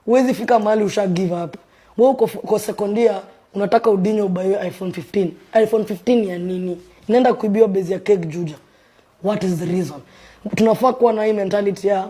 Huwezi fika mahali usha give up. Wewe uko kwa sekondia unataka udinyo ubaye iPhone 15. iPhone 15 ya nini? Inaenda kuibiwa base ya cake Juja. What is the reason? Tunafaa kuwa na hii mentality ya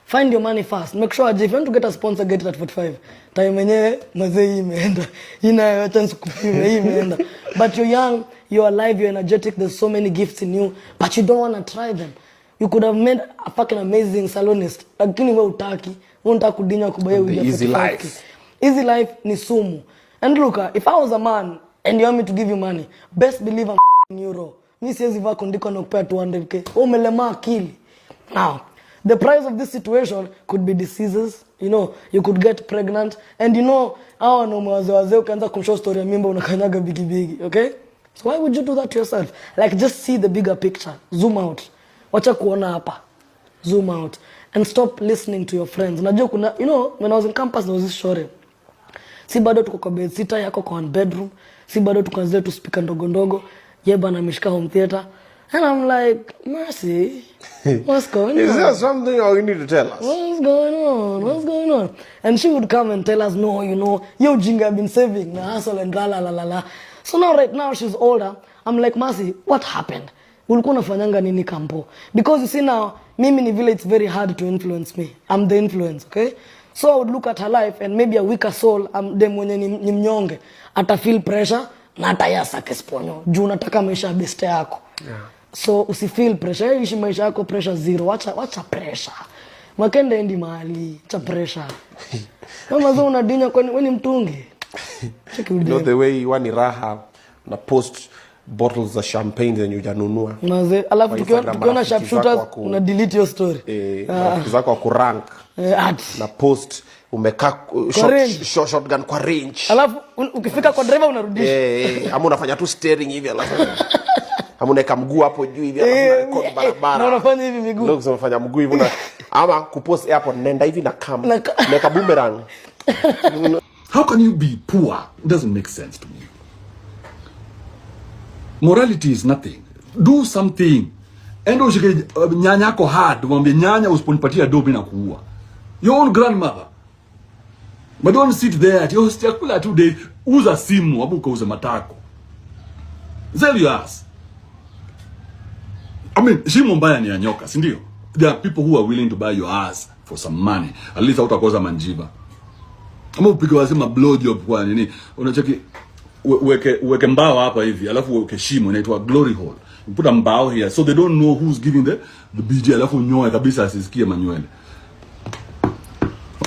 find your money fast. Make sure if you want to get a sponsor, get it at 45. Time yenyewe mazee hii imeenda. Ina chance kupima hii imeenda. But you're young, you're alive, you're energetic, there's so many gifts in you, but you don't want to try them. You could have made a fucking amazing salonist. Lakini wewe utaki, unataka kudinya kubaya uja. Easy life. Easy life ni sumu. And look, if I was a man and you want me to give you money, best believe I'm euro. Mimi siwezi vaa kondiko na kupea 200k. Umelema akili. Now, the price of this situation could be diseases. You know, you could get pregnant. And you know, hawa wanaume wazee ukianza kumshow story ya mimba unakanyaga bigi, okay? So why would you do that to yourself? Like, just see the bigger picture. Zoom out. Wacha kuona hapa. Zoom out. And stop listening to your friends. Unajua kuna, you know, when I was in campus, there was this story. Si bado tuko kwa bed sita yako kwa one bedroom. Si bado tukaanza tu speaker ndogo. Ye bana ameshika home theater. And I'm like, Mercy, what's going on? Is there something you need to tell us? What's going on? What's going on? And she would come and tell us, no, you know, yo jinga I've been saving, na hustle and la. So now right now she's older. I'm like, Mercy, what happened? Ulikuwa unafanyanga nini kampo? Because you see now, mimi ni vile it's very hard to influence me. I'm the influence, okay? So I would look at her life and maybe a weaker soul, dem mwenye ni mnyonge, ata feel pressure na atayasa kesponyo. Juu unataka maisha best yako. Yeah. So usifeel pressure, ishi maisha yako pressure zero. Wacha pressure. Makende endi mahali, wacha pressure. Kama zo unadinya kwani wewe ni mtungi. You know the way wani raha na post bottles za champagne zenye hujanunua. Maze, alafu tukiona sharpshooters una delete your story. Marafiki zako wa kurank. Na post umekaa shotgun kwa range. Alafu ukifika kwa driver unarudisha. Ama unafanya tu steering hivi alafu. Ama unaweka mguu hapo juu hivi alafu unarekodi barabara. Na unafanya hivi miguu. Ndio unafanya mguu hivi ama kupost airport nenda hivi na cam. Neka boomerang. How can you be poor? It doesn't make sense to me. Morality is nothing. Do something. Endo ushike nyanya yako hard, mwambie nyanya usiponipatia dobi na kuua. Your own grandmother. But don't sit there at your chakula 2 days. Uza simu, abuka uza matako. Sell your ass. I mean, shimo mbaya ni ya nyoka, si ndio? There are people who are willing to buy your ass for some money. At least hautakosa manjiva. Ama upige wasema blow job kwa nini? Unacheki uweke mbao hapa hivi, alafu uweke shimo inaitwa glory hole. You put a mbao here so they don't know who's giving the BJ, alafu nyoe kabisa asisikie manywele.